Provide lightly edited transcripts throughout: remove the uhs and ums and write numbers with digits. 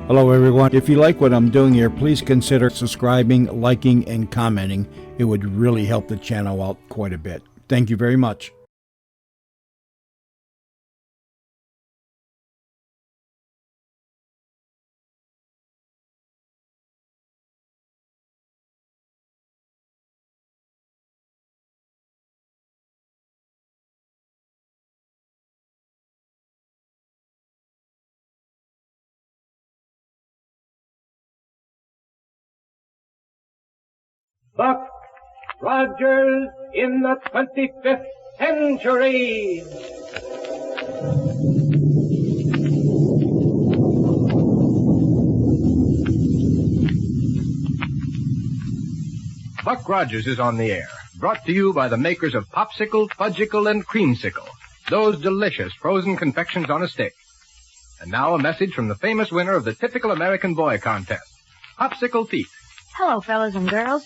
Hello everyone. If you like what I'm doing here, please consider subscribing, liking, and commenting. It would really help the channel out quite a bit. Thank you very much. Buck Rogers in the 25th century. Buck Rogers is on the air, brought to you by the makers of Popsicle, Fudgicle, and Creamsicle, those delicious frozen confections on a stick. And now a message from the famous winner of the Typical American Boy contest, Popsicle Pete. Hello, fellas and girls.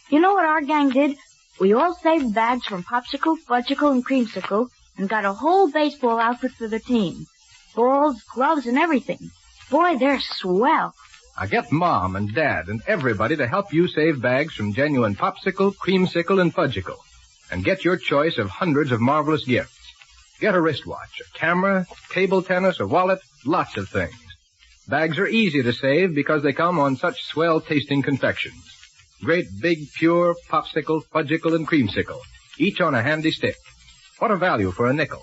You know what our gang did? We all saved bags from Popsicle, Fudgicle, and Creamsicle and got a whole baseball outfit for the team. Balls, gloves, and everything. Boy, they're swell. Now get Mom and Dad and everybody to help you save bags from genuine Popsicle, Creamsicle, and Fudgicle. And get your choice of hundreds of marvelous gifts. Get a wristwatch, a camera, table tennis, a wallet, lots of things. Bags are easy to save because they come on such swell-tasting confections. Great big, pure Popsicle, Fudgicle, and Creamsicle, each on a handy stick. What a value for a nickel.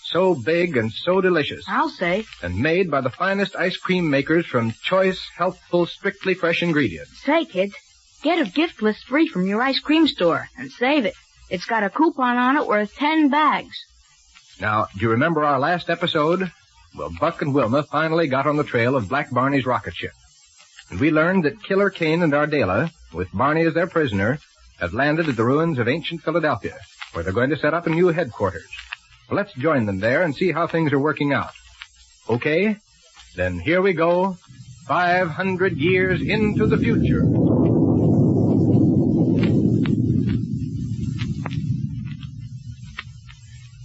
So big and so delicious. I'll say. And made by the finest ice cream makers from choice, healthful, strictly fresh ingredients. Say, kids, get a gift list free from your ice cream store and save it. It's got a coupon on it worth 10 bags. Now, do you remember our last episode? Well, Buck and Wilma finally got on the trail of Black Barney's rocket ship. And we learned that Killer Kane and Ardela, with Barney as their prisoner, have landed at the ruins of ancient Philadelphia, where they're going to set up a new headquarters. Well, let's join them there and see how things are working out. Okay? Then here we go, 500 years into the future.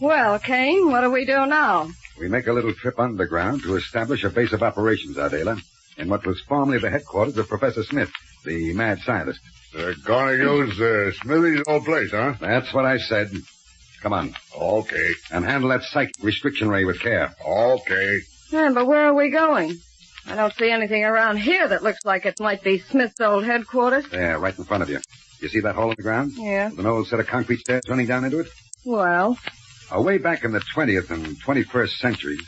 Well, Kane, what do we do now? We make a little trip underground to establish a base of operations, Ardela, in what was formerly the headquarters of Professor Smith, the mad scientist. They're gonna use Smithy's old place, huh? That's what I said. Come on. Okay. And handle that psychic restriction ray with care. Okay. Yeah, but where are we going? I don't see anything around here that looks like it might be Smith's old headquarters. There, right in front of you. You see that hole in the ground? Yeah. With an old set of concrete stairs running down into it? Well? Way back in the 20th and 21st centuries,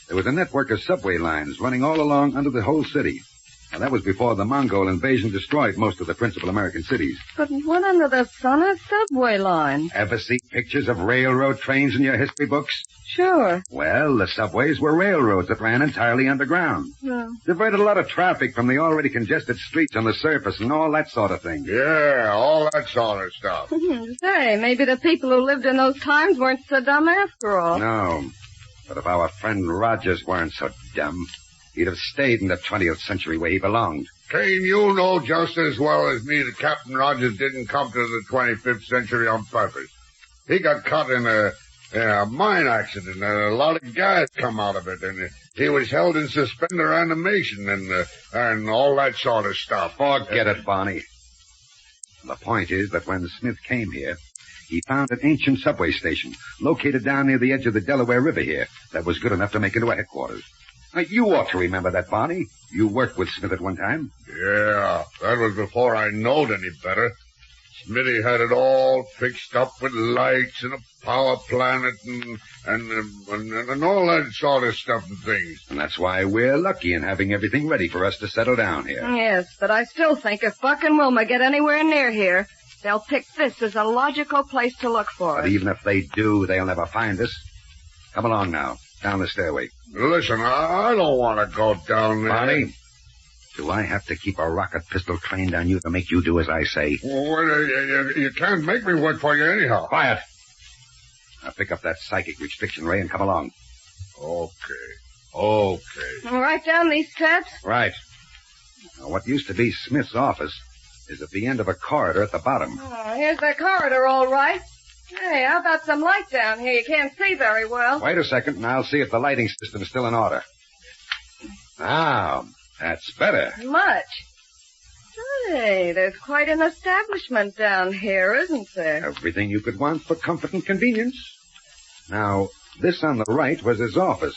there was a network of subway lines running all along under the whole city. Now, that was before the Mongol invasion destroyed most of the principal American cities. But what under the sun are subway lines? Ever see pictures of railroad trains in your history books? Sure. Well, the subways were railroads that ran entirely underground. Yeah. Diverted a lot of traffic from the already congested streets on the surface and all that sort of thing. Yeah, all that sort of stuff. Say, maybe the people who lived in those times weren't so dumb after all. No. But if our friend Rogers weren't so dumb, he'd have stayed in the 20th century where he belonged. Kane, you know just as well as me that Captain Rogers didn't come to the 25th century on purpose. He got caught in a mine accident, and a lot of gas come out of it, and he was held in suspended animation and all that sort of stuff. Forget it, Barney. The point is that when Smith came here, he found an ancient subway station located down near the edge of the Delaware River here that was good enough to make into a headquarters. Now, you ought to remember that, Barney. You worked with Smith at one time. Yeah, that was before I knowed any better. Smithy had it all fixed up with lights and a power plant and all that sort of stuff and things. And that's why we're lucky in having everything ready for us to settle down here. Yes, but I still think if Buck and Wilma get anywhere near here, they'll pick this as a logical place to look for us. But even if they do, they'll never find us. Come along now, down the stairway. Listen, I don't want to go down there. Barney, do I have to keep a rocket pistol trained on you to make you do as I say? Well, you can't make me work for you anyhow. Quiet. Now pick up that psychic restriction ray and come along. Okay. Right down these steps? Right. Now, what used to be Smith's office is at the end of a corridor at the bottom. Oh, here's the corridor, all right. Hey, how about some light down here? You can't see very well. Wait a second, and I'll see if the lighting system's still in order. Now, That's better. Much. Hey, there's quite an establishment down here, isn't there? Everything you could want for comfort and convenience. Now, this on the right was his office.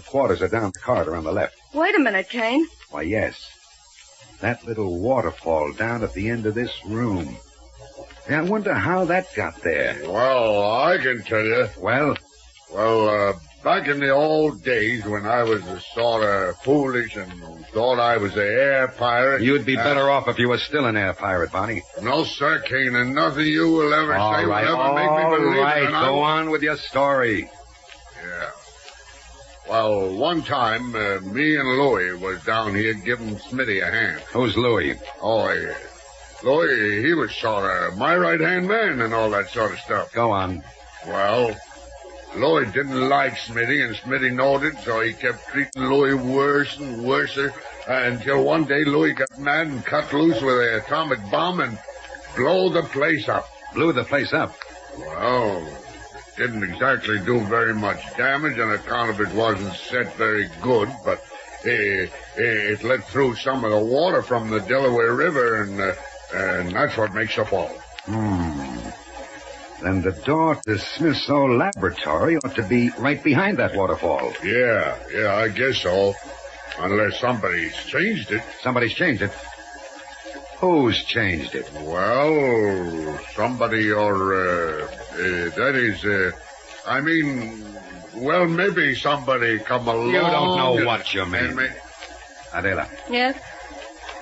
Quarters are down the corridor on the left. Wait a minute, Kane. Why, yes. That little waterfall down at the end of this room. Yeah, I wonder how that got there. Well, I can tell you. Well, Back in the old days when I was sort of foolish and thought I was an air pirate... You'd be better off if you were still an air pirate, Bonnie. No, sir, Kane, and nothing you will ever say will ever make me believe it. All right, go on with your story. Yeah. Well, one time, me and Louie was down here giving Smitty a hand. Who's Louie? Oh, yeah. Louie, he was sort of my right-hand man and all that sort of stuff. Go on. Well... Louie didn't like Smitty, and Smitty knowed it, so he kept treating Louie worse and worser, until one day Louie got mad and cut loose with an atomic bomb and blew the place up. Blew the place up? Well, didn't exactly do very much damage, on account of it wasn't set very good, but it let through some of the water from the Delaware River, and that's what makes the fall. Then the door to Smith's old laboratory ought to be right behind that waterfall. Yeah, I guess so. Unless somebody's changed it. Somebody's changed it? Who's changed it? Well, somebody maybe somebody come along. You don't know what you mean. Adela. Yes?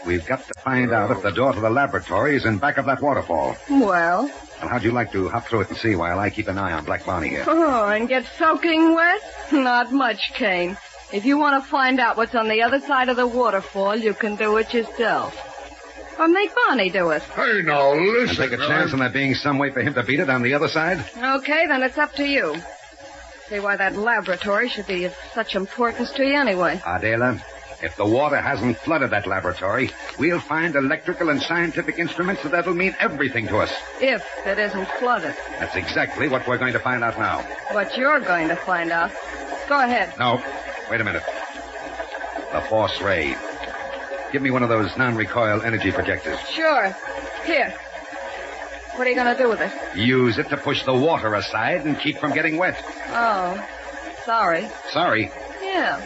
We've got to find out if the door to the laboratory is in back of that waterfall. Well? And how'd you like to hop through it and see while I keep an eye on Black Bonnie here? Oh, and get soaking wet? Not much, Kane. If you want to find out what's on the other side of the waterfall, you can do it yourself. Or make Bonnie do it. Hey, now, listen. And take a chance on there being some way for him to beat it on the other side? Okay, then it's up to you. See why that laboratory should be of such importance to you anyway. Adela, if the water hasn't flooded that laboratory, we'll find electrical and scientific instruments that'll mean everything to us. If it isn't flooded. That's exactly what we're going to find out now. What you're going to find out. Go ahead. No, wait a minute. The force ray. Give me one of those non-recoil energy projectors. Sure. Here. What are you going to do with it? Use it to push the water aside and keep from getting wet. Oh, sorry. Sorry? Yeah.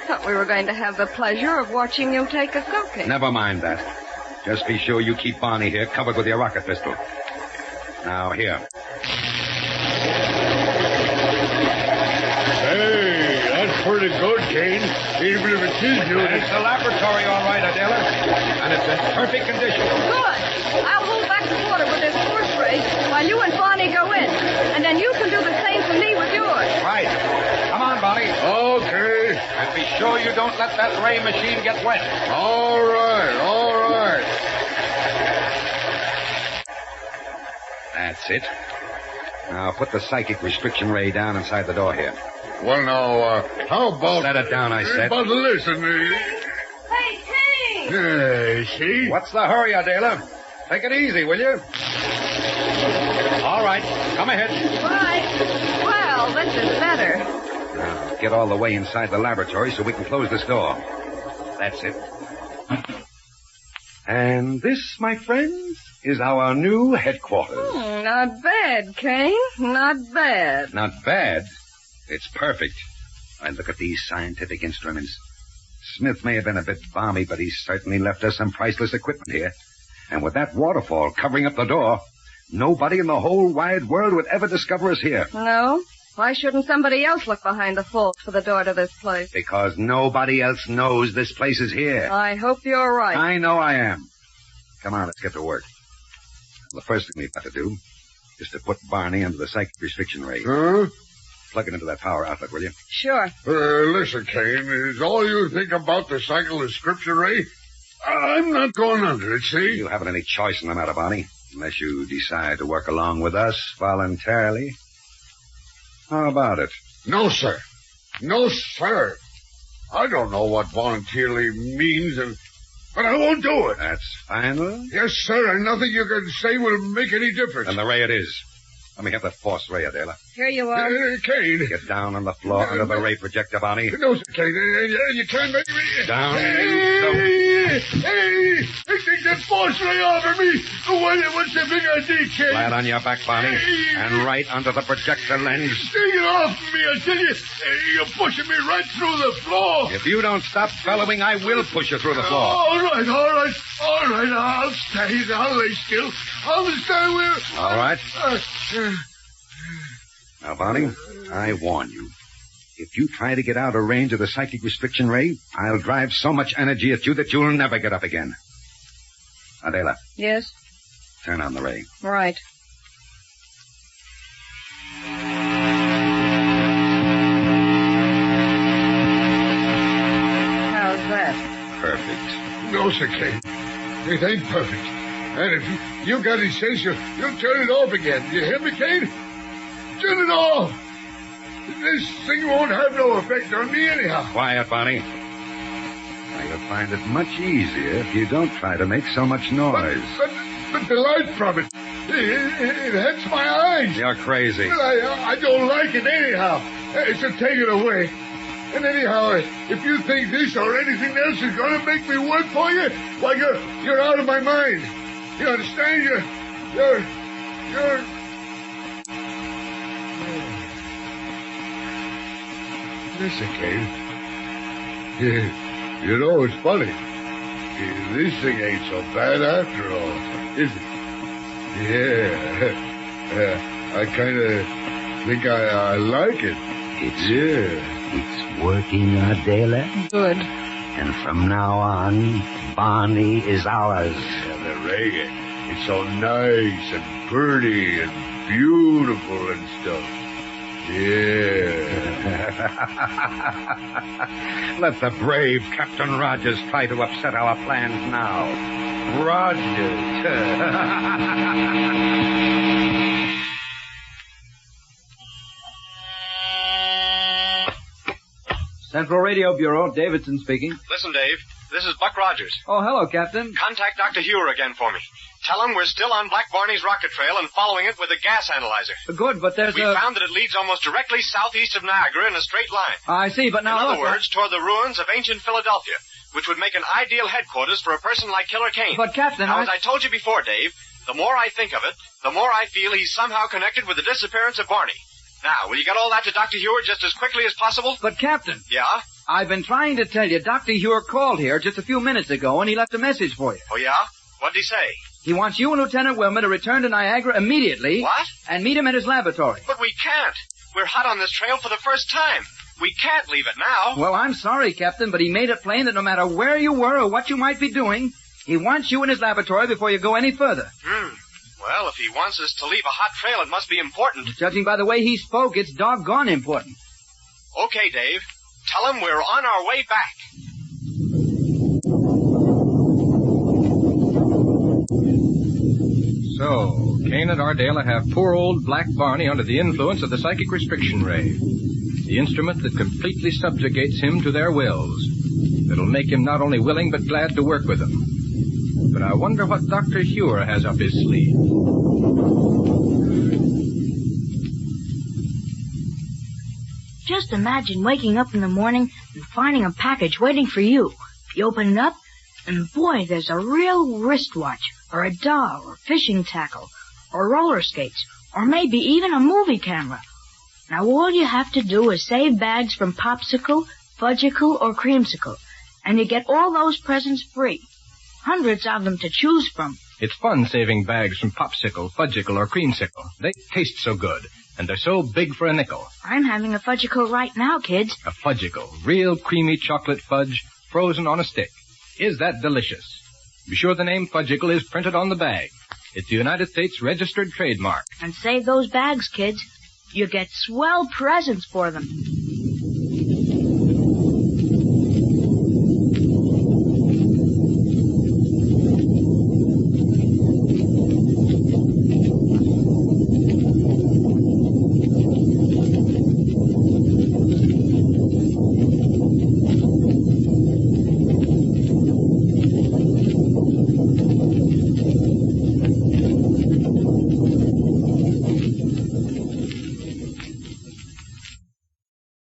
Thought we were going to have the pleasure of watching you take a soaking. Never mind that. Just be sure you keep Bonnie here covered with your rocket pistol. Now, here. Hey, that's pretty good, Kane. Even if it is you. It's the laboratory, all right, Adela. And it's in perfect condition. Good. I'll hold back the water with this force ray while you and Bonnie go in. And then you can do the same for me with yours. Right. Come on, Bonnie. Okay. And be sure you don't let that ray machine get wet. All right. That's it. Now, put the psychic restriction ray down inside the door here. Well, now, how about... Set it down, I said. But listen... Hey, Kane! See? What's the hurry, Adela? Take it easy, will you? All right. Come ahead. Right. Well, this is better. Now, get all the way inside the laboratory so we can close this door. That's it. And this, my friends, is our new headquarters. Not bad, Kane. Not bad. Not bad. It's perfect. And look at these scientific instruments. Smith may have been a bit balmy, but he's certainly left us some priceless equipment here. And with that waterfall covering up the door, nobody in the whole wide world would ever discover us here. No? Why shouldn't somebody else look behind the falls for the door to this place? Because nobody else knows this place is here. I hope you're right. I know I am. Come on, let's get to work. The first thing we've got to do is to put Barney under the psychic restriction ray. Huh? Plug it into that power outlet, will you? Sure. Listen, Kane, is all you think about the cycle description ray? I'm not going under it, see? You haven't any choice in the matter, Barney, unless you decide to work along with us voluntarily. How about it? No, sir. No, sir. I don't know what voluntarily means, but I won't do it. That's final? Yes, sir, and nothing you can say will make any difference. And the ray it is. Let me have that force ray, Adela. Here you are. Kane. Get down on the floor under the ray projector, Bonnie. No, sir, Kane. You can't make me... Down. Hey! Take that force ray off of me! What's the big idea, Kane? Flat on your back, Bonnie. And right under the projector lens. Take it off me, I tell you. You're pushing me right through the floor. If you don't stop bellowing, I will push you through the floor. All right. I'll stay. I'll lay still. I'll stay where... All right. Now, Bonnie, I warn you. If you try to get out of range of the psychic restriction ray, I'll drive so much energy at you that you'll never get up again. Adela. Yes? Turn on the ray. Right. How's that? Perfect. No, sir, Kane. It ain't perfect. And if you got any sense, you'll turn it off again. You hear me, Kane? Turn it off. This thing won't have no effect on me anyhow. Quiet, Bonnie. Now, you'll find it much easier if you don't try to make so much noise. But the light from it hurts my eyes. You're crazy. I don't like it anyhow. So take it away. And anyhow, if you think this or anything else is going to make me work for you, why, you're out of my mind. You understand? You're... Listen, Kane. You know, it's funny. This thing ain't so bad after all, is it? Yeah. I kind of think I like it. It's working, Adela. Good. And from now on, Bonnie is ours. And the reggae, it's so nice and pretty and beautiful and stuff. Yeah. Let the brave Captain Rogers try to upset our plans now. Rogers. Central Radio Bureau, Davidson speaking. Listen, Dave. This is Buck Rogers. Oh, hello, Captain. Contact Dr. Hewer again for me. Tell him we're still on Black Barney's rocket trail and following it with a gas analyzer. Good, but We found that it leads almost directly southeast of Niagara in a straight line. I see, but now in other words, toward the ruins of ancient Philadelphia, which would make an ideal headquarters for a person like Killer Kane. But, Captain, Now, as I told you before, Dave, the more I think of it, the more I feel he's somehow connected with the disappearance of Barney. Now, will you get all that to Dr. Hewer just as quickly as possible? But, Captain. Yeah? I've been trying to tell you, Dr. Hewer called here just a few minutes ago, and he left a message for you. Oh, yeah? What'd he say? He wants you and Lieutenant Wilmer to return to Niagara immediately. What? And meet him at his laboratory. But we can't. We're hot on this trail for the first time. We can't leave it now. Well, I'm sorry, Captain, but he made it plain that no matter where you were or what you might be doing, he wants you in his laboratory before you go any further. Well, if he wants us to leave a hot trail, it must be important. Judging by the way he spoke, it's doggone important. Okay, Dave. Tell him we're on our way back. So, Kane and Ardela have poor old Black Barney under the influence of the psychic restriction ray. The instrument that completely subjugates him to their wills. It'll make him not only willing but glad to work with them. But I wonder what Dr. Hewer has up his sleeve. Just imagine waking up in the morning and finding a package waiting for you. You open it up, and boy, there's a real wristwatch, or a doll, or fishing tackle, or roller skates, or maybe even a movie camera. Now all you have to do is save bags from Popsicle, Fudgicle, or Creamsicle, and you get all those presents free. Hundreds of them to choose from. It's fun saving bags from Popsicle, Fudgicle, or Creamsicle. They taste so good, and they're so big for a nickel. I'm having a Fudgicle right now, kids. A Fudgicle, real creamy chocolate fudge, frozen on a stick. Is that delicious? Be sure the name Fudgicle is printed on the bag. It's the United States registered trademark. And save those bags, kids. You get swell presents for them.